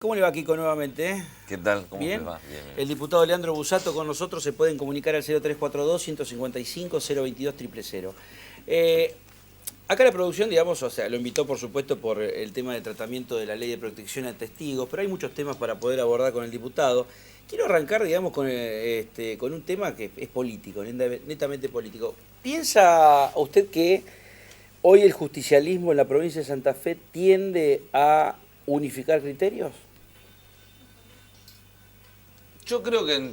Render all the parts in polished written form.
¿Cómo le va, Kiko, nuevamente? ¿Qué tal? ¿Cómo ¿Bien? te va? Bien, bien. El diputado Leandro Busato con nosotros. Se pueden comunicar al 0342-155-022-000. Acá la producción, digamos, o sea, lo invitó por supuesto por el tema de tratamiento de la ley de protección a testigos, pero hay muchos temas para poder abordar con el diputado. Quiero arrancar, digamos, con un tema que es político, netamente político. ¿Piensa usted que hoy el justicialismo en la provincia de Santa Fe tiende a unificar criterios? Yo creo que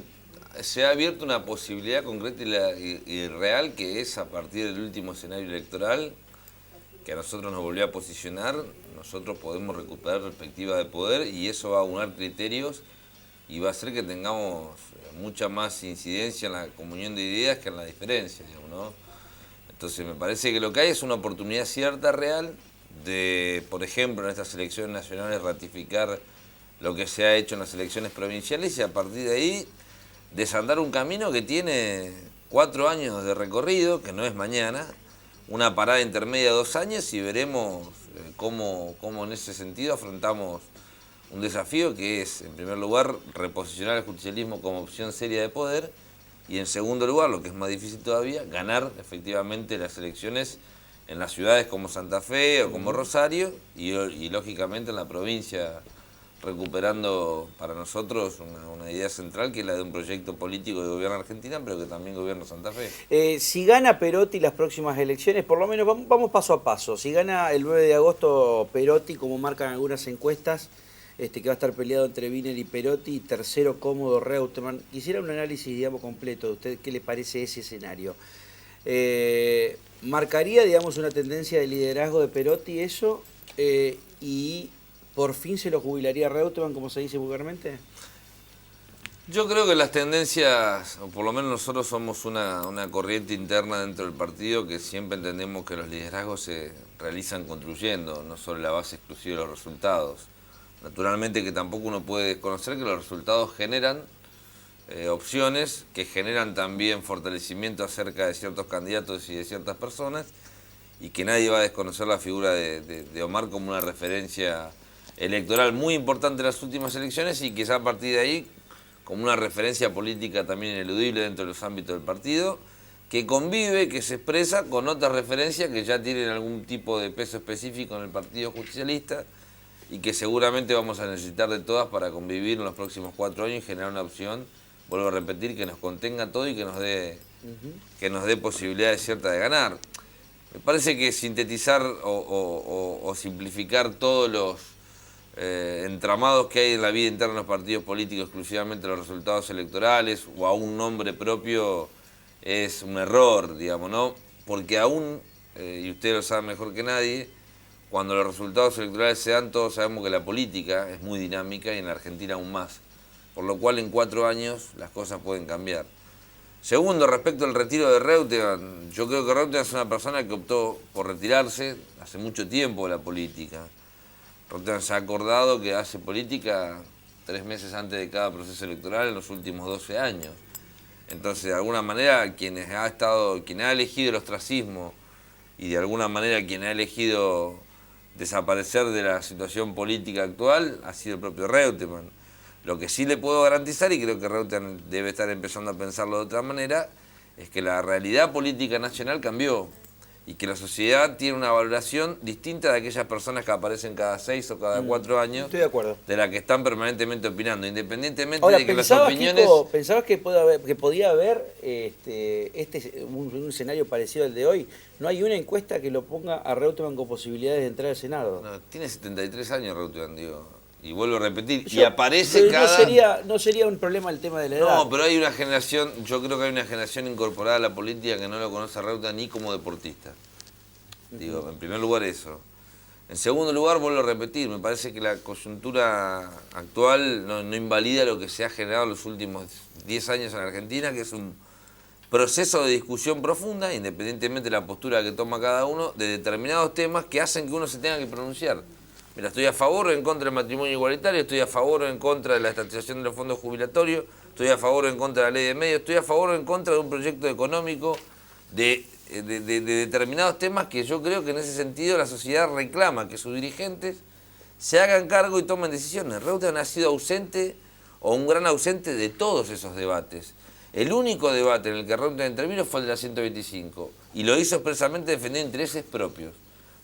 se ha abierto una posibilidad concreta y real, que es a partir del último escenario electoral, que a nosotros nos volvió a posicionar. Nosotros podemos recuperar perspectiva de poder y eso va a aunar criterios y va a hacer que tengamos mucha más incidencia en la comunión de ideas que en la diferencia, digamos, ¿no? Entonces me parece que lo que hay es una oportunidad cierta, real, de, por ejemplo, en estas elecciones nacionales ratificar lo que se ha hecho en las elecciones provinciales y a partir de ahí desandar un camino que tiene 4 años de recorrido, que no es mañana, una parada intermedia de 2 años y veremos cómo en ese sentido afrontamos un desafío que es, en primer lugar, reposicionar el justicialismo como opción seria de poder y, en segundo lugar, lo que es más difícil todavía, ganar efectivamente las elecciones en las ciudades como Santa Fe o como Rosario y lógicamente en la provincia, recuperando para nosotros una idea central que es la de un proyecto político de gobierno Argentina, pero que también gobierna Santa Fe. Si gana Perotti las próximas elecciones, por lo menos vamos paso a paso. Si gana el 9 de agosto Perotti, como marcan algunas encuestas, que va a estar peleado entre Wiener y Perotti, y tercero cómodo Reutemann. Quisiera un análisis, digamos, completo de usted, ¿qué le parece ese escenario? ¿Marcaría, digamos, una tendencia de liderazgo de Perotti eso? Y ¿por fin se lo jubilaría Reutemann, como se dice vulgarmente? Yo creo que las tendencias, o por lo menos nosotros somos una corriente interna dentro del partido que siempre entendemos que los liderazgos se realizan construyendo, no sobre la base exclusiva de los resultados. Naturalmente que tampoco uno puede desconocer que los resultados generan opciones, que generan también fortalecimiento acerca de ciertos candidatos y de ciertas personas, y que nadie va a desconocer la figura de Omar como una referencia electoral muy importante en las últimas elecciones y quizá a partir de ahí como una referencia política también ineludible dentro de los ámbitos del partido, que convive, que se expresa con otras referencias que ya tienen algún tipo de peso específico en el Partido Justicialista y que seguramente vamos a necesitar de todas para convivir en los próximos 4 años y generar una opción, vuelvo a repetir, que nos contenga todo y que nos dé posibilidades ciertas de ganar. Me parece que sintetizar o simplificar todos los entramados que hay en la vida interna de los partidos políticos exclusivamente los resultados electorales o a un nombre propio es un error, digamos, ¿no? Porque aún, y usted lo sabe mejor que nadie, cuando los resultados electorales se dan, todos sabemos que la política es muy dinámica y en la Argentina aún más. Por lo cual en 4 años las cosas pueden cambiar. Segundo, respecto al retiro de Reutemann, yo creo que Reutemann es una persona que optó por retirarse hace mucho tiempo de la política. Reutemann se ha acordado que hace política 3 meses antes de cada proceso electoral en los últimos 12 años. Entonces, de alguna manera, quien ha elegido el ostracismo y de alguna manera quien ha elegido desaparecer de la situación política actual ha sido el propio Reutemann. Lo que sí le puedo garantizar, y creo que Reutemann debe estar empezando a pensarlo de otra manera, es que la realidad política nacional cambió y que la sociedad tiene una valoración distinta de aquellas personas que aparecen cada 6 o cada 4 años. Estoy de acuerdo. De la que están permanentemente opinando, independientemente Ahora, de que las opiniones... Kiko, ¿pensabas que podía haber un escenario parecido al de hoy? No hay una encuesta que lo ponga a Reutemann con posibilidades de entrar al Senado. No, tiene 73 años Reutemann, digo. Y vuelvo a repetir, y aparece No sería un problema el tema de la edad. No, pero hay una generación, yo creo que hay una generación incorporada a la política que no lo conoce a Reutemann ni como deportista. Digo, en primer lugar eso. En segundo lugar, vuelvo a repetir, me parece que la coyuntura actual no invalida lo que se ha generado en los últimos 10 años en Argentina, que es un proceso de discusión profunda, independientemente de la postura que toma cada uno, de determinados temas que hacen que uno se tenga que pronunciar. Mira, estoy a favor o en contra del matrimonio igualitario, estoy a favor o en contra de la estatización de los fondos jubilatorios, estoy a favor o en contra de la ley de medios, estoy a favor o en contra de un proyecto económico de determinados temas que yo creo que en ese sentido la sociedad reclama que sus dirigentes se hagan cargo y tomen decisiones. Reutemann ha sido ausente o un gran ausente de todos esos debates. El único debate en el que Reutemann intervino fue el de la 125 y lo hizo expresamente defendiendo intereses propios.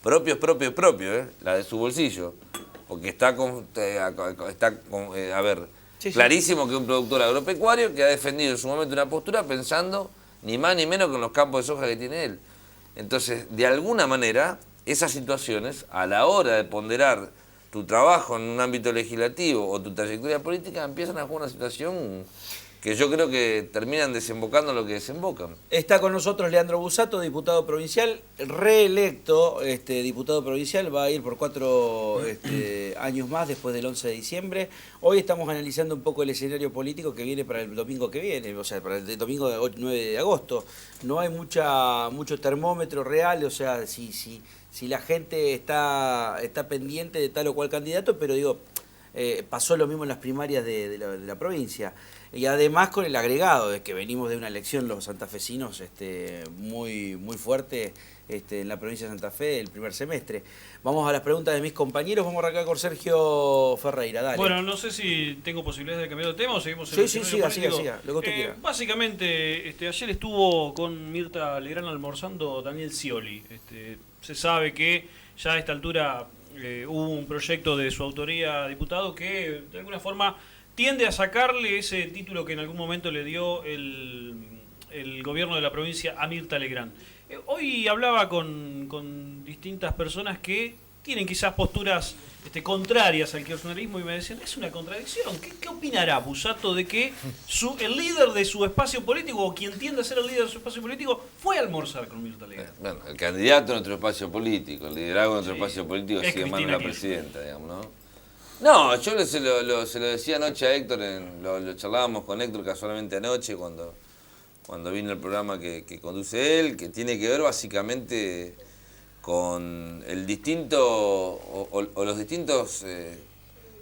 Propios, la de su bolsillo. Porque está clarísimo que es un productor agropecuario que ha defendido en su momento una postura pensando ni más ni menos que en los campos de soja que tiene él. Entonces, de alguna manera, esas situaciones, a la hora de ponderar tu trabajo en un ámbito legislativo o tu trayectoria política, empiezan a jugar una situación que yo creo que terminan desembocando en lo que desembocan. Está con nosotros Leandro Busato, diputado provincial, reelecto diputado provincial, va a ir por 4 años más después del 11 de diciembre. Hoy estamos analizando un poco el escenario político que viene para el domingo que viene, o sea, para el domingo 9 de agosto. No hay mucho termómetro real, o sea, si la gente está pendiente de tal o cual candidato, pero digo, pasó lo mismo en las primarias de la provincia. Y además con el agregado de que venimos de una elección los santafesinos muy fuerte en la provincia de Santa Fe el primer semestre. Vamos a las preguntas de mis compañeros. Vamos a arrancar con Sergio Ferreira. Dale. Bueno, no sé si tengo posibilidades de cambiar de tema o seguimos en Sí, el siga, lo que usted quiera. Básicamente, ayer estuvo con Mirta Legrand almorzando Daniel Scioli. Se sabe que ya a esta altura hubo un proyecto de su autoría, diputado, que de alguna forma tiende a sacarle ese título que en algún momento le dio el gobierno de la provincia a Mirta Legrand. Hoy hablaba con distintas personas que tienen quizás posturas contrarias al kirchnerismo y me decían, es una contradicción. ¿Qué opinará Busato de que el líder de su espacio político o quien tiende a ser el líder de su espacio político fue a almorzar con Mirta Legrand? Bueno, el candidato de nuestro espacio político, el liderazgo de nuestro espacio político sigue en manos de la presidenta, digamos, ¿no? No, yo se lo decía anoche a Héctor, lo charlábamos con Héctor casualmente anoche cuando vino el programa que conduce él, que tiene que ver básicamente con el distinto o los distintos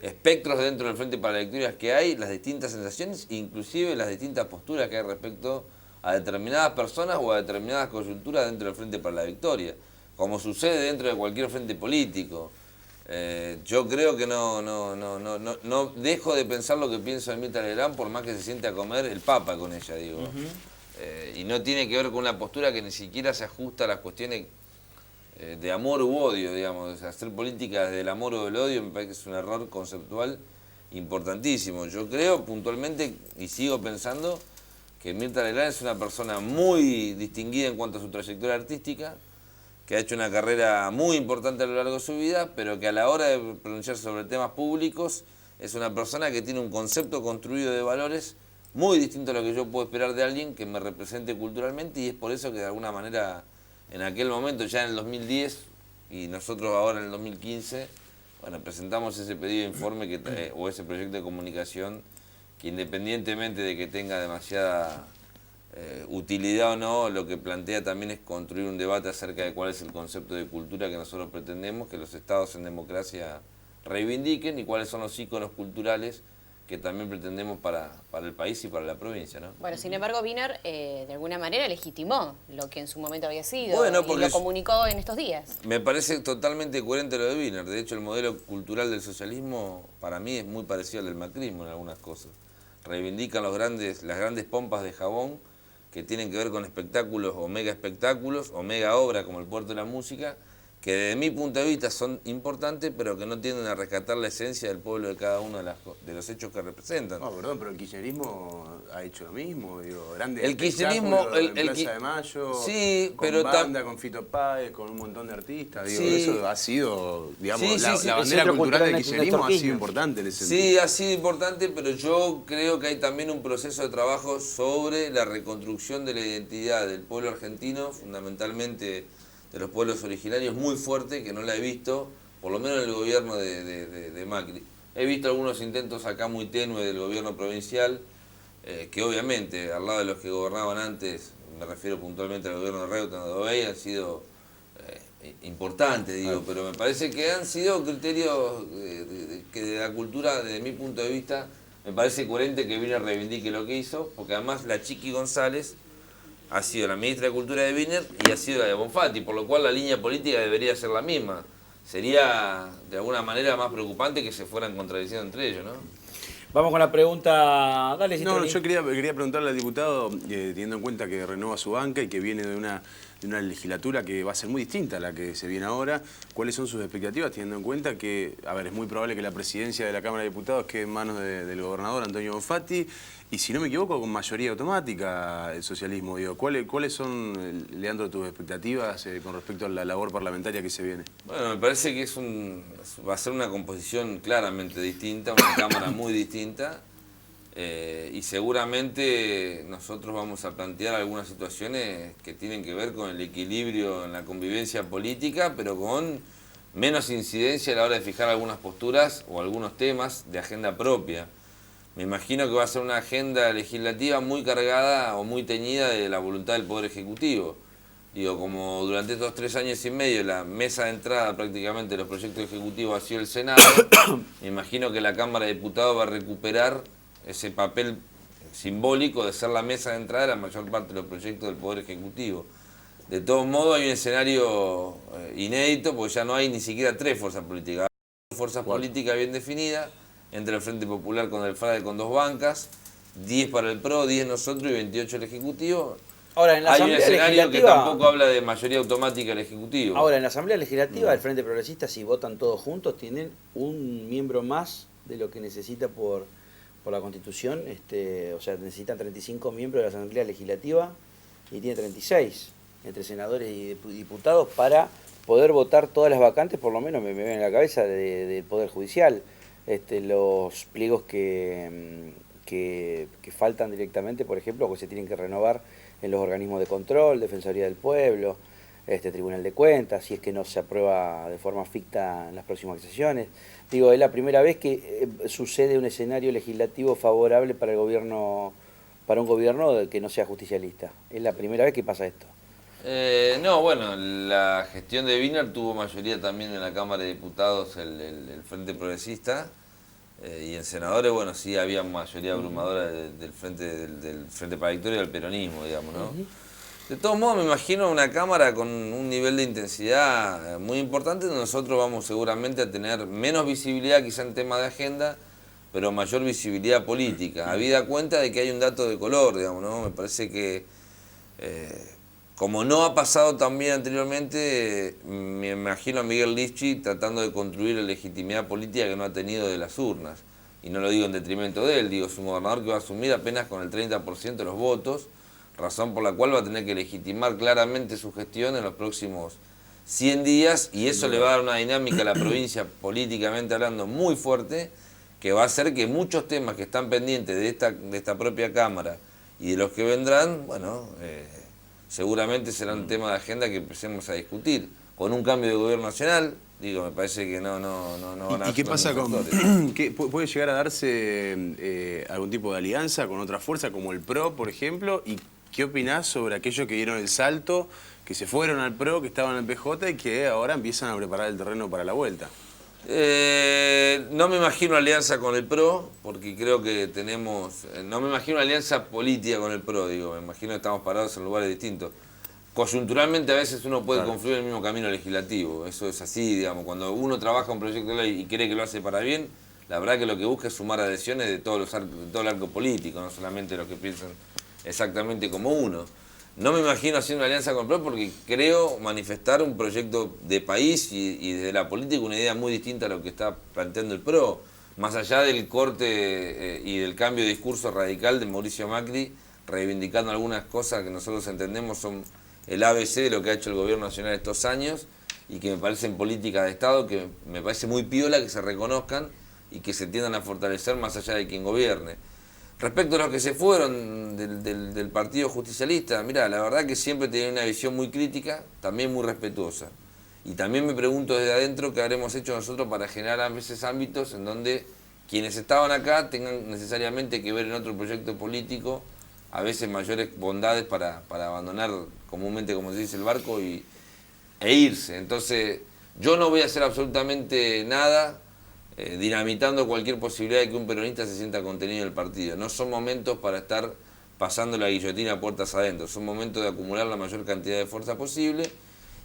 espectros dentro del Frente para la Victoria que hay, las distintas sensaciones, inclusive las distintas posturas que hay respecto a determinadas personas o a determinadas coyunturas dentro del Frente para la Victoria, como sucede dentro de cualquier frente político. Yo creo que no dejo de pensar lo que pienso en Mirta Legrand por más que se siente a comer el Papa con ella, digo. Y no tiene que ver con una postura que ni siquiera se ajusta a las cuestiones de amor u odio, digamos. O sea, hacer política desde el amor o del odio me parece que es un error conceptual importantísimo. Yo creo puntualmente y sigo pensando que Mirta Legrand es una persona muy distinguida en cuanto a su trayectoria artística, que ha hecho una carrera muy importante a lo largo de su vida, pero que a la hora de pronunciarse sobre temas públicos es una persona que tiene un concepto construido de valores muy distinto a lo que yo puedo esperar de alguien que me represente culturalmente, y es por eso que de alguna manera en aquel momento, ya en el 2010 y nosotros ahora en el 2015, bueno, presentamos ese pedido de informe o ese proyecto de comunicación que, independientemente de que tenga demasiada utilidad o no, lo que plantea también es construir un debate acerca de cuál es el concepto de cultura que nosotros pretendemos que los estados en democracia reivindiquen y cuáles son los íconos culturales que también pretendemos para el país y para la provincia, ¿no? Bueno, sin embargo, Wiener de alguna manera legitimó lo que en su momento había sido, bueno, y lo comunicó en estos días. Me parece totalmente coherente lo de Wiener. De hecho, el modelo cultural del socialismo para mí es muy parecido al del macrismo en algunas cosas. Reivindican las grandes pompas de jabón que tienen que ver con espectáculos o mega obras como el Puerto de la Música, que desde mi punto de vista son importantes, pero que no tienden a rescatar la esencia del pueblo de cada uno de los hechos que representan. No, perdón, pero el kirchnerismo ha hecho lo mismo, digo, grandes el kirchnerismo, en Plaza de Mayo, sí, con pero banda, con Fito Páez, con un montón de artistas, digo, sí, eso ha sido, digamos, sí, la bandera cultural del kirchnerismo ha sido importante en ese sentido. Sí, ha sido importante, pero yo creo que hay también un proceso de trabajo sobre la reconstrucción de la identidad del pueblo argentino, fundamentalmente de los pueblos originarios, muy fuerte, que no la he visto, por lo menos en el gobierno de Macri. He visto algunos intentos acá muy tenues del gobierno provincial, que obviamente, al lado de los que gobernaban antes, me refiero puntualmente al gobierno de Reutemann, de Obey, han sido importantes, digo, pero me parece que han sido criterios que de la cultura, desde mi punto de vista, me parece coherente que Wiener reivindique lo que hizo, porque además la Chiqui González ha sido la ministra de Cultura de Wiener y ha sido la de Bonfatti, por lo cual la línea política debería ser la misma. sería de alguna manera más preocupante que se fueran contradiciendo entre ellos, ¿no? Vamos con la pregunta. Dale, No, Citroni. yo quería preguntarle al diputado, teniendo en cuenta que renova su banca y que viene de una legislatura que va a ser muy distinta a la que se viene ahora, ¿cuáles son sus expectativas teniendo en cuenta que, a ver, es muy probable que la presidencia de la Cámara de Diputados quede en manos del gobernador Antonio Bonfatti y, si no me equivoco, con mayoría automática el socialismo? Digo, ¿cuáles son, Leandro, tus expectativas con respecto a la labor parlamentaria que se viene? Bueno, me parece que va a ser una composición claramente distinta, una Cámara muy distinta. Y seguramente nosotros vamos a plantear algunas situaciones que tienen que ver con el equilibrio en la convivencia política, pero con menos incidencia a la hora de fijar algunas posturas o algunos temas de agenda propia. Me imagino que va a ser una agenda legislativa muy cargada o muy teñida de la voluntad del Poder Ejecutivo. Digo, como durante estos 3 años y medio la mesa de entrada prácticamente de los proyectos ejecutivos ha sido el Senado, me imagino que la Cámara de Diputados va a recuperar ese papel simbólico de ser la mesa de entrada de la mayor parte de los proyectos del Poder Ejecutivo. De todos modos hay un escenario inédito, porque ya no hay ni siquiera 3 fuerzas políticas. Hay fuerzas políticas bien definidas, entre el Frente Popular con el FRADE con 2 bancas, 10 para el PRO, 10 nosotros y 28 el Ejecutivo. Ahora, en la Hay un Asamblea escenario que Legislativa, tampoco habla de mayoría automática del Ejecutivo. ahora, en la Asamblea Legislativa, el Frente Progresista, si votan todos juntos, tienen un miembro más de lo que necesita por la Constitución. O sea, necesitan 35 miembros de la Asamblea Legislativa y tiene 36 entre senadores y diputados para poder votar todas las vacantes, por lo menos me viene en la cabeza, del Poder Judicial. Los pliegos que faltan directamente, por ejemplo, que se tienen que renovar en los organismos de control, Defensoría del Pueblo, Tribunal de Cuentas, si es que no se aprueba de forma ficta en las próximas sesiones. Digo, es la primera vez que sucede un escenario legislativo favorable para un gobierno que no sea justicialista. Es la primera vez que pasa esto. No, bueno, la gestión de Wiener tuvo mayoría también en la Cámara de Diputados el Frente Progresista, y en senadores, bueno, sí había mayoría abrumadora del Frente para la Victoria y del peronismo, digamos, ¿no? De todos modos, me imagino una Cámara con un nivel de intensidad muy importante, donde nosotros vamos seguramente a tener menos visibilidad quizá en temas de agenda, pero mayor visibilidad política, habida cuenta de que hay un dato de color, digamos, ¿no? Me parece que, como no ha pasado también anteriormente, me imagino a Miguel Lifchi tratando de construir la legitimidad política que no ha tenido de las urnas. Y no lo digo en detrimento de él, digo, es un gobernador que va a asumir apenas con el 30% de los votos, razón por la cual va a tener que legitimar claramente su gestión en los próximos 100 días, y eso le va a dar una dinámica a la provincia, políticamente hablando, muy fuerte, que va a hacer que muchos temas que están pendientes de esta propia Cámara y de los que vendrán, bueno, seguramente serán temas de agenda que empecemos a discutir. Con un cambio de gobierno nacional, digo, me parece que no van a... ¿Y qué pasa con...? ¿Puede llegar a darse algún tipo de alianza con otra fuerza, como el PRO, por ejemplo? ¿Y qué opinás sobre aquellos que dieron el salto, que se fueron al PRO, que estaban en el PJ y que ahora empiezan a preparar el terreno para la vuelta? No me imagino alianza con el PRO, porque creo que tenemos... No me imagino alianza política con el PRO, digo, me imagino que estamos parados en lugares distintos. Coyunturalmente a veces uno puede confluir en el mismo camino legislativo, eso es así, digamos, cuando uno trabaja un proyecto de ley y cree que lo hace para bien, la verdad que lo que busca es sumar adhesiones de todo el arco político, no solamente los que piensan exactamente como uno. No me imagino haciendo una alianza con el PRO porque creo manifestar un proyecto de país y desde la política una idea muy distinta a lo que está planteando el PRO, más allá del corte y del cambio de discurso radical de Mauricio Macri, reivindicando algunas cosas que nosotros entendemos son el ABC de lo que ha hecho el gobierno nacional estos años y que me parecen políticas de Estado que me parece muy piola que se reconozcan y que se tiendan a fortalecer más allá de quien gobierne. Respecto a los que se fueron del Partido Justicialista, mirá, la verdad que siempre tenía una visión muy crítica, también muy respetuosa. Y también me pregunto desde adentro qué habremos hecho nosotros para generar a veces ámbitos en donde quienes estaban acá tengan necesariamente que ver en otro proyecto político, a veces mayores bondades para abandonar comúnmente, como se dice, el barco e irse. Entonces, yo no voy a hacer absolutamente nada dinamitando cualquier posibilidad de que un peronista se sienta contenido en el partido. No son momentos para estar pasando la guillotina a puertas adentro, son momentos de acumular la mayor cantidad de fuerza posible,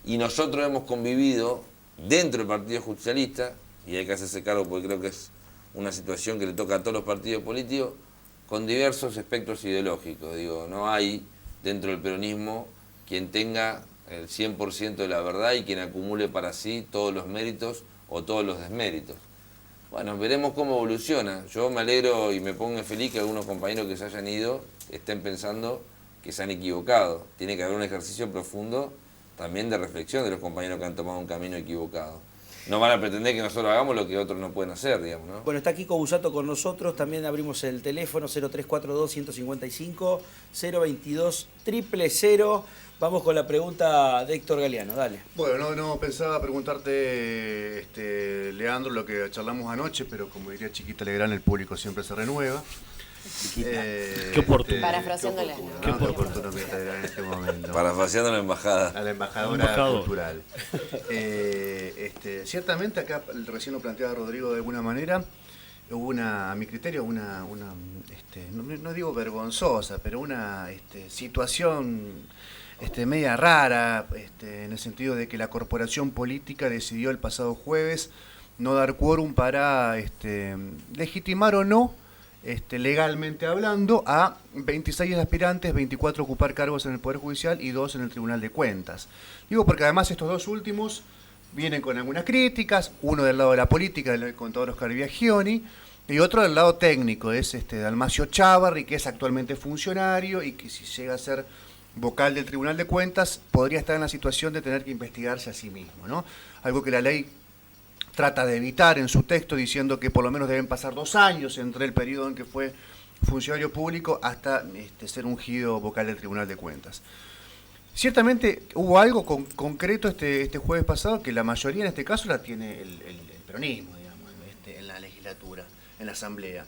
y nosotros hemos convivido dentro del Partido Justicialista, y hay que hacerse cargo porque creo que es una situación que le toca a todos los partidos políticos, con diversos espectros ideológicos. Digo, no hay dentro del peronismo quien tenga el 100% de la verdad y quien acumule para sí todos los méritos o todos los desméritos. Bueno, veremos cómo evoluciona. Yo me alegro y me pongo feliz que algunos compañeros que se hayan ido estén pensando que se han equivocado. Tiene que haber un ejercicio profundo también de reflexión de los compañeros que han tomado un camino equivocado. No van a pretender que nosotros hagamos lo que otros no pueden hacer, digamos, ¿no? Bueno, está Kiko Busato con nosotros, también abrimos el teléfono 0342-155-022-000. Vamos con la pregunta de Héctor Galeano, dale. Bueno, no pensaba preguntarte, Leandro, lo que charlamos anoche, pero como diría Chiquita Legrand, el público siempre se renueva. Qué oportuno. Parafraseándola. Qué oportuno Mirta Legrand en este momento. Parafraseando a la embajada. A la embajadora cultural. Ciertamente acá, recién lo planteaba Rodrigo de alguna manera, hubo a mi criterio, no digo vergonzosa, pero una situación media rara, en el sentido de que la corporación política decidió el pasado jueves no dar quórum para legitimar o no, legalmente hablando, a 26 aspirantes, 24 ocupar cargos en el Poder Judicial y 2 en el Tribunal de Cuentas. Digo porque además estos dos últimos vienen con algunas críticas, uno del lado de la política, del contador Oscar Biaggioni, y otro del lado técnico, es Dalmacio Chávarri, que es actualmente funcionario y que si llega a ser vocal del Tribunal de Cuentas podría estar en la situación de tener que investigarse a sí mismo, ¿no? Algo que la ley trata de evitar en su texto, diciendo que por lo menos deben pasar 2 años entre el periodo en que fue funcionario público hasta ser ungido vocal del Tribunal de Cuentas. Ciertamente hubo algo concreto este jueves pasado que la mayoría en este caso la tiene el peronismo, digamos, en la legislatura, en la asamblea.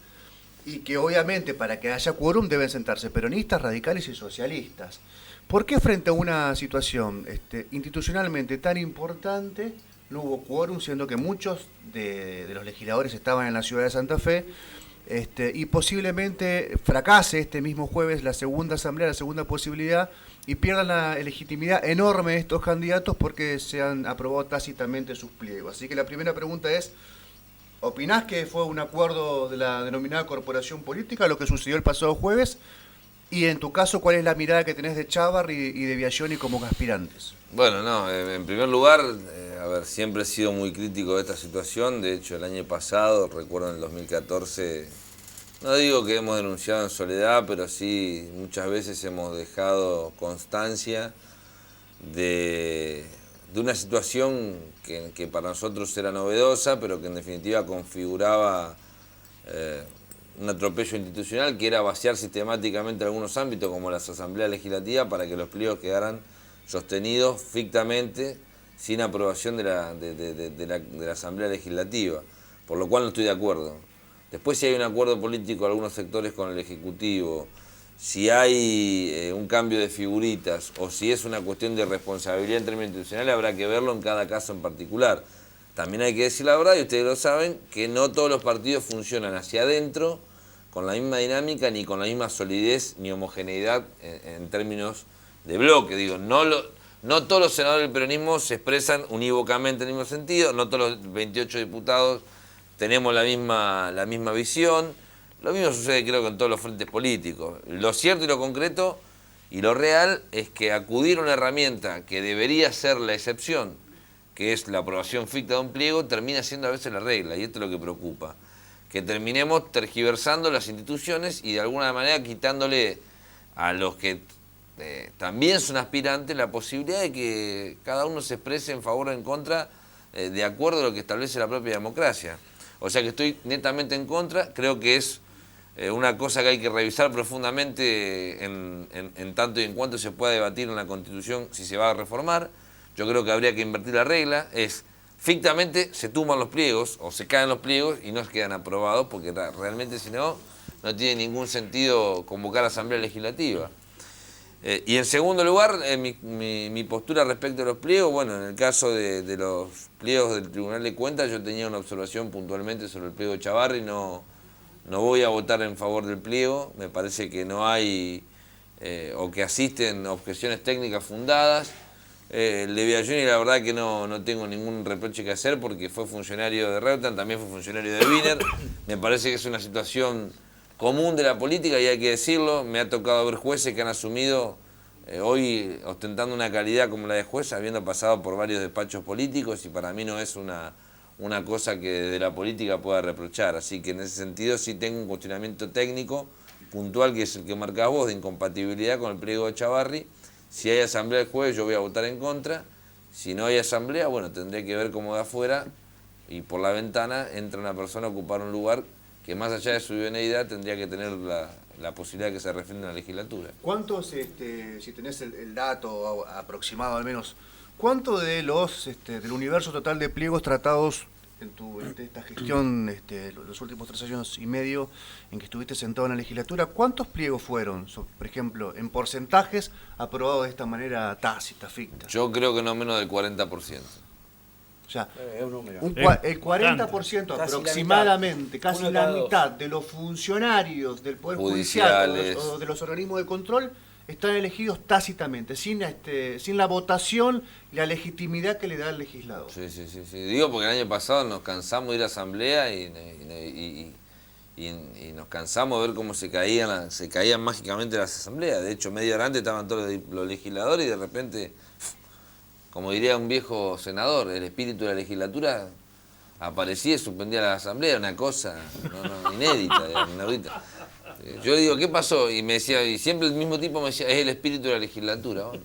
Y que obviamente para que haya quórum deben sentarse peronistas, radicales y socialistas. ¿Por qué frente a una situación institucionalmente tan importante no hubo quórum, siendo que muchos de los legisladores estaban en la ciudad de Santa Fe, y posiblemente fracase este mismo jueves la segunda asamblea, la segunda posibilidad, y pierdan la legitimidad enorme de estos candidatos porque se han aprobado tácitamente sus pliegos? Así que la primera pregunta es, ¿opinás que fue un acuerdo de la denominada corporación política lo que sucedió el pasado jueves? Y en tu caso, ¿cuál es la mirada que tenés de Chávarri y de Biaggioni como aspirantes? Bueno, no, en primer lugar, siempre he sido muy crítico de esta situación. De hecho, el año pasado, recuerdo en el 2014, no digo que hemos denunciado en soledad, pero sí muchas veces hemos dejado constancia de una situación que para nosotros era novedosa, pero que en definitiva configuraba un atropello institucional, que era vaciar sistemáticamente algunos ámbitos como las asambleas legislativas para que los pliegos quedaran sostenidos fictamente sin aprobación de la asamblea legislativa, por lo cual no estoy de acuerdo. Después, si hay un acuerdo político de algunos sectores con el Ejecutivo, si hay un cambio de figuritas o si es una cuestión de responsabilidad en términos institucionales, habrá que verlo en cada caso en particular. También hay que decir la verdad, y ustedes lo saben, que no todos los partidos funcionan hacia adentro con la misma dinámica, ni con la misma solidez, ni homogeneidad en términos de bloque. Digo, no todos los senadores del peronismo se expresan unívocamente en el mismo sentido, no todos los 28 diputados tenemos la misma visión. Lo mismo sucede, creo, que en todos los frentes políticos. Lo cierto y lo concreto y lo real es que acudir a una herramienta que debería ser la excepción, que es la aprobación ficta de un pliego, termina siendo a veces la regla, y esto es lo que preocupa. Que terminemos tergiversando las instituciones y de alguna manera quitándole a los que también son aspirantes la posibilidad de que cada uno se exprese en favor o en contra de acuerdo a lo que establece la propia democracia. O sea que estoy netamente en contra, creo que es una cosa que hay que revisar profundamente en tanto y en cuanto se pueda debatir en la Constitución si se va a reformar. Yo creo que habría que invertir la regla, es fictamente se tumban los pliegos o se caen los pliegos y no quedan aprobados, porque realmente si no, no tiene ningún sentido convocar a asamblea legislativa. Y en segundo lugar, mi postura respecto a los pliegos, bueno, en el caso de los pliegos del Tribunal de Cuentas, yo tenía una observación puntualmente sobre el pliego de Chávarri, no voy a votar en favor del pliego, me parece que no hay, o que asisten objeciones técnicas fundadas. El de Biaggioni la verdad que no tengo ningún reproche que hacer porque fue funcionario de Reutemann, también fue funcionario de Wiener. Me parece que es una situación común de la política y hay que decirlo. Me ha tocado ver jueces que han asumido hoy ostentando una calidad como la de juez, habiendo pasado por varios despachos políticos, y para mí no es una cosa que de la política pueda reprochar. Así que en ese sentido sí tengo un cuestionamiento técnico puntual, que es el que marcás vos, de incompatibilidad con el pliego de Chavarri. Si hay asamblea el jueves, yo voy a votar en contra. Si no hay asamblea, bueno, tendré que ver cómo de afuera y por la ventana entra una persona a ocupar un lugar que, más allá de su idoneidad, tendría que tener la posibilidad de que se refiere en la legislatura. ¿Cuántos, si tenés el dato aproximado al menos, cuánto de del universo total de pliegos tratados en esta gestión, los últimos 3 años y medio en que estuviste sentado en la legislatura, cuántos pliegos fueron, por ejemplo, en porcentajes aprobados de esta manera tácita, ficta? Yo creo que no menos del 40%. O sea, Es un número. el 40% aproximadamente, casi la mitad de los funcionarios del Poder Judicial o de los organismos de control están elegidos tácitamente, sin la votación y la legitimidad que le da el legislador. Sí. Digo porque el año pasado nos cansamos de ir a asamblea y nos cansamos de ver cómo se caían mágicamente las asambleas. De hecho, medio hora antes estaban todos los legisladores y de repente, como diría un viejo senador, el espíritu de la legislatura aparecía y suspendía la asamblea, una cosa inédita, inaudita. Yo digo, ¿qué pasó? Y me decía, y siempre el mismo tipo me decía, es el espíritu de la legislatura. Bueno,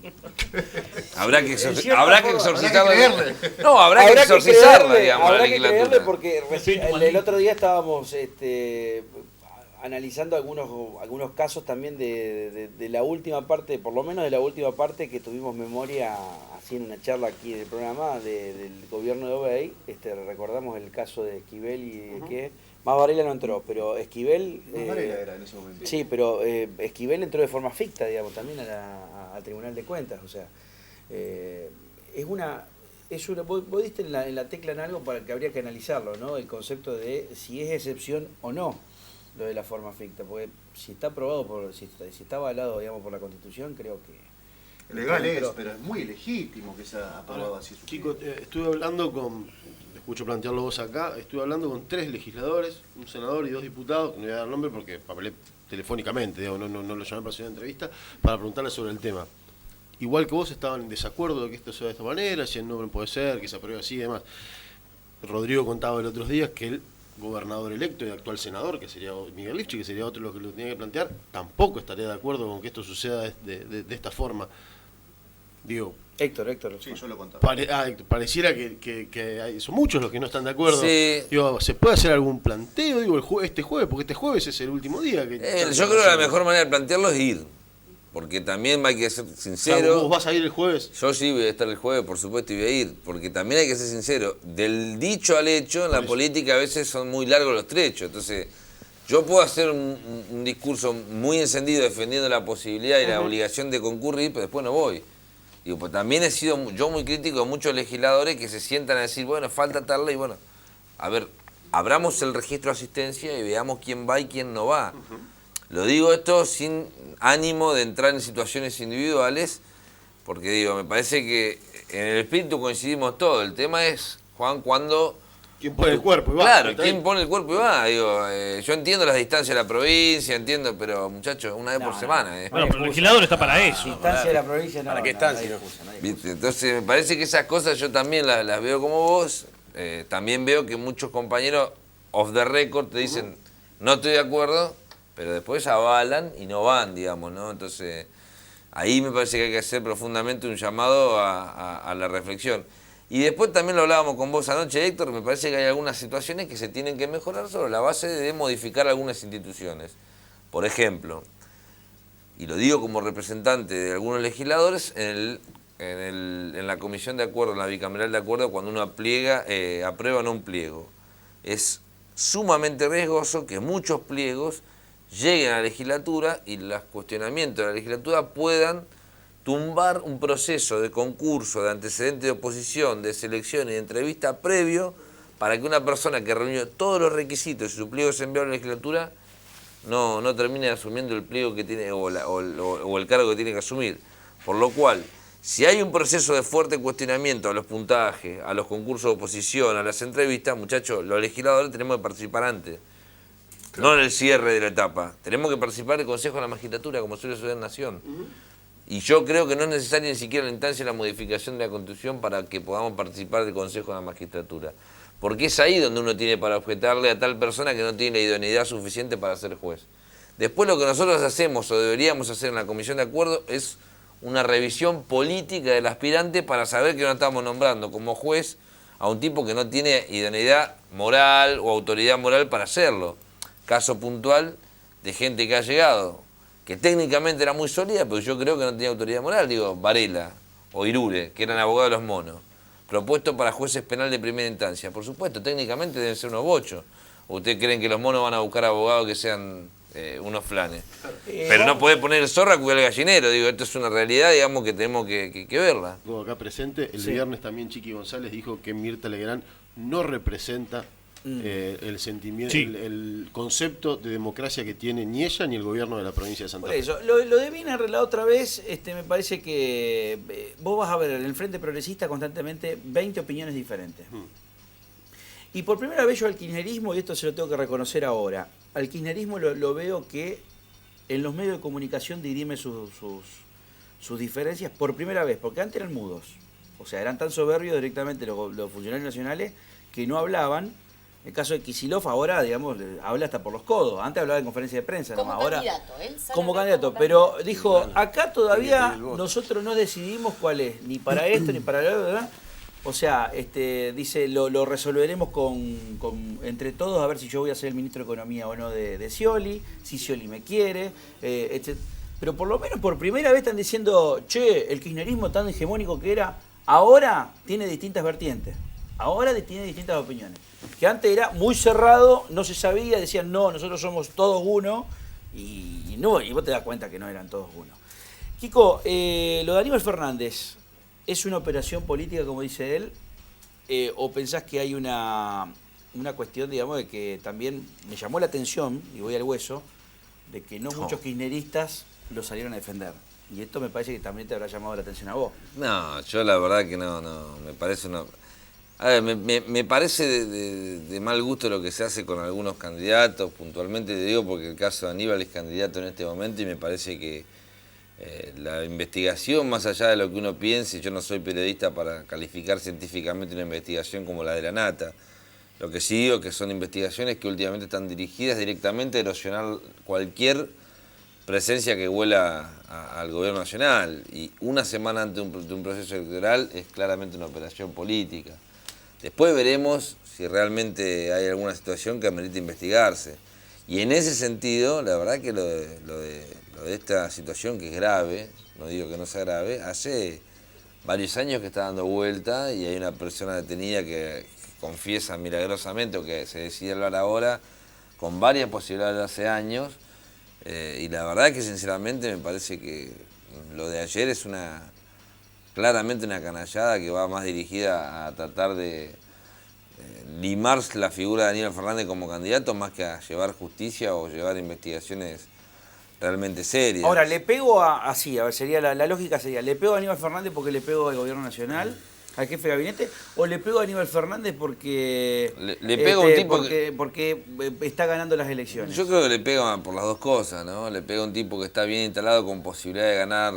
habrá que exorcizarla. No, habrá que exorcizarla, digamos, la legislatura. Porque el otro día estábamos analizando algunos casos también de la última parte, por lo menos de la última parte que tuvimos memoria, así en una charla aquí del programa del gobierno de Obey. Recordamos el caso de Esquivel y que Más Varela no entró, pero Esquivel... Más Varela era en ese momento. Sí, pero Esquivel entró de forma ficta, digamos, también al Tribunal de Cuentas. O sea, vos diste en la tecla en algo para que habría que analizarlo, ¿no? El concepto de si es excepción o no lo de la forma ficta, porque si está aprobado si está avalado, digamos, por la Constitución, creo que... Legal es, pero es muy legítimo que sea aprobado así. Chicos, estuve hablando escucho plantearlo vos acá, estuve hablando con 3 legisladores, un senador y 2 diputados, que no voy a dar nombre porque hablé telefónicamente, digamos, no lo llamé para hacer una entrevista, para preguntarle sobre el tema. Igual que vos, estaban en desacuerdo de que esto sea de esta manera, si el nombre puede ser, que se apruebe así y demás. Rodrigo contaba el otros días que el gobernador electo y actual senador, que sería Miguel Lifchit, que sería otro lo que lo tenía que plantear, tampoco estaría de acuerdo con que esto suceda de esta forma. Digo, Héctor. Sí, yo lo contaba. Pareciera que son muchos los que no están de acuerdo. Sí. Digo, ¿se puede hacer algún planteo? Digo, este jueves, porque este jueves es el último día. Yo creo que la mejor manera de plantearlo es ir. Porque también hay que ser sincero. O sea, ¿vos vas a ir el jueves? Yo sí voy a estar el jueves, por supuesto, y voy a ir. Porque también hay que ser sincero. Del dicho al hecho, en la política a veces son muy largos los trechos. Entonces, yo puedo hacer un discurso muy encendido defendiendo la posibilidad y la obligación de concurrir, pero después no voy. Digo, pues también he sido yo muy crítico de muchos legisladores que se sientan a decir, bueno, falta tal ley, bueno, a ver, abramos el registro de asistencia y veamos quién va y quién no va. Lo digo esto sin ánimo de entrar en situaciones individuales, porque digo, me parece que en el espíritu coincidimos todos. El tema es, Juan, cuando... ¿Quién pone el cuerpo y va? Claro, ¿quién pone el cuerpo y va? Digo, yo entiendo las distancias de la provincia, pero muchachos, una vez por semana. Bueno, pero el legislador está para eso. Distancia de la provincia, no. ¿Para qué estancia? ¿Viste? Entonces, me parece que esas cosas yo también las veo como vos. También veo que muchos compañeros off the record te dicen, no estoy de acuerdo, pero después avalan y no van, digamos, ¿no? Entonces, ahí me parece que hay que hacer profundamente un llamado a la reflexión. Y después también lo hablábamos con vos anoche, Héctor, me parece que hay algunas situaciones que se tienen que mejorar sobre la base de modificar algunas instituciones. Por ejemplo, y lo digo como representante de algunos legisladores, en la comisión de acuerdo, en la bicameral de acuerdo, cuando uno aprueba o no un pliego, es sumamente riesgoso que muchos pliegos lleguen a la legislatura y los cuestionamientos de la legislatura puedan tumbar un proceso de concurso, de antecedente de oposición, de selección y de entrevista previo para que una persona que reunió todos los requisitos y su pliego se envió a la legislatura no termine asumiendo el pliego que tiene o el cargo que tiene que asumir. Por lo cual, Si hay un proceso de fuerte cuestionamiento a los puntajes, a los concursos de oposición, a las entrevistas, muchachos, los legisladores tenemos que participar antes. No en el cierre de la etapa. Tenemos que participar del Consejo de la Magistratura, como suele suceder en Nación. Y yo creo que no es necesaria ni siquiera la instancia de la modificación de la Constitución para que podamos participar del Consejo de la Magistratura. Porque es ahí donde uno tiene para objetarle a tal persona que no tiene la idoneidad suficiente para ser juez. Después lo que nosotros hacemos o deberíamos hacer en la Comisión de Acuerdo es una revisión política del aspirante para saber que no estamos nombrando como juez a un tipo que no tiene idoneidad moral o autoridad moral para hacerlo. Caso puntual de gente que ha llegado, que técnicamente era muy sólida, pero yo creo que no tenía autoridad moral, digo, Varela o Irure, que eran abogados de los monos, propuestos para jueces penal de primera instancia. Por supuesto, técnicamente deben ser unos bochos. ¿O ustedes creen que los monos van a buscar abogados que sean unos flanes? Pero no podés poner el zorro a cuidar el gallinero, digo, esto es una realidad, digamos, que tenemos que verla. Luego acá presente, el viernes también Chiqui González dijo que Mirta Legrand no representa el sentimiento, Sí. el concepto de democracia que tiene ni ella ni el gobierno de la provincia de Santa Por Fe. eso, lo de Wiener la otra vez, me parece que vos vas a ver en el Frente Progresista constantemente 20 opiniones diferentes. Y por primera vez yo al kirchnerismo, y esto se lo tengo que reconocer ahora, al kirchnerismo lo veo que en los medios de comunicación dirime sus diferencias por primera vez, porque antes eran mudos. O sea, eran tan soberbios directamente los funcionarios nacionales que no hablaban. El caso de Kicillof ahora, digamos, habla hasta por los codos. Antes hablaba en conferencia de prensa. Como ahora, candidato, él sale como a hablar candidato. como Pero candidato. dijo, acá todavía Tiene el voto. nosotros no decidimos cuál es, ni para esto, ni para lo otro, ¿verdad? O sea, dice, lo resolveremos entre todos, a ver si yo voy a ser el ministro de Economía o no de Scioli, si Scioli me quiere, pero por lo menos por primera vez están diciendo, che, el kirchnerismo tan hegemónico que era, ahora tiene distintas vertientes, ahora tiene distintas opiniones. Que antes era muy cerrado, no se sabía, decían, no, nosotros somos todos uno, y vos te das cuenta que no eran todos uno. Kiko, lo de Aníbal Fernández, ¿es una operación política, como dice él? ¿O pensás que hay una cuestión, digamos, de que también me llamó la atención, y voy al hueso, de que no muchos kirchneristas lo salieron a defender? Y esto me parece que también te habrá llamado la atención a vos. No, yo la verdad que no, me parece una... A ver, me parece de mal gusto lo que se hace con algunos candidatos, puntualmente te digo porque el caso de Aníbal es candidato en este momento y me parece que la investigación, más allá de lo que uno piense, yo no soy periodista para calificar científicamente una investigación como la de la Nata. Lo que sí digo que son investigaciones que últimamente están dirigidas directamente a erosionar cualquier presencia que huela al gobierno nacional. Y una semana antes de un proceso electoral es claramente una operación política. Después veremos si realmente hay alguna situación que amerite investigarse. Y en ese sentido, la verdad que lo de esta situación que es grave, no digo que no sea grave, hace varios años que está dando vuelta y hay una persona detenida que confiesa milagrosamente o que se decide hablar ahora con varias posibilidades de hace años. Y la verdad que sinceramente me parece que lo de ayer es claramente una canallada que va más dirigida a tratar de limar la figura de Aníbal Fernández como candidato más que a llevar justicia o llevar investigaciones realmente serias. Ahora, le pego así, a ver, sería la lógica sería, ¿le pego a Aníbal Fernández porque le pego al gobierno nacional, al jefe de gabinete, o le pego a Aníbal Fernández porque le pego a un tipo porque está ganando las elecciones? Yo creo que le pega por las dos cosas, ¿no? Le pega a un tipo que está bien instalado con posibilidad de ganar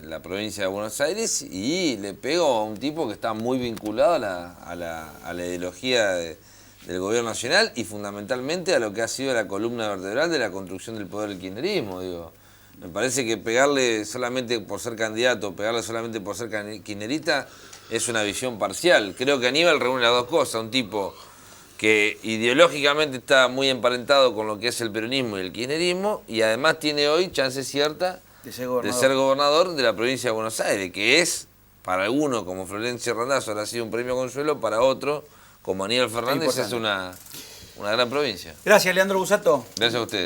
la provincia de Buenos Aires y le pego a un tipo que está muy vinculado a la ideología del gobierno nacional y fundamentalmente a lo que ha sido la columna vertebral de la construcción del poder del kirchnerismo, digo. Me parece que pegarle solamente por ser candidato, pegarle solamente por ser kirchnerista es una visión parcial. Creo que Aníbal reúne las dos cosas, un tipo que ideológicamente está muy emparentado con lo que es el peronismo y el kirchnerismo y además tiene hoy chance cierta de ser gobernador de la provincia de Buenos Aires, que es, para alguno como Florencio Randazzo, habrá sido un premio consuelo, para otro, como Aníbal Fernández, es una gran provincia. Gracias, Leandro Busato. Gracias a ustedes.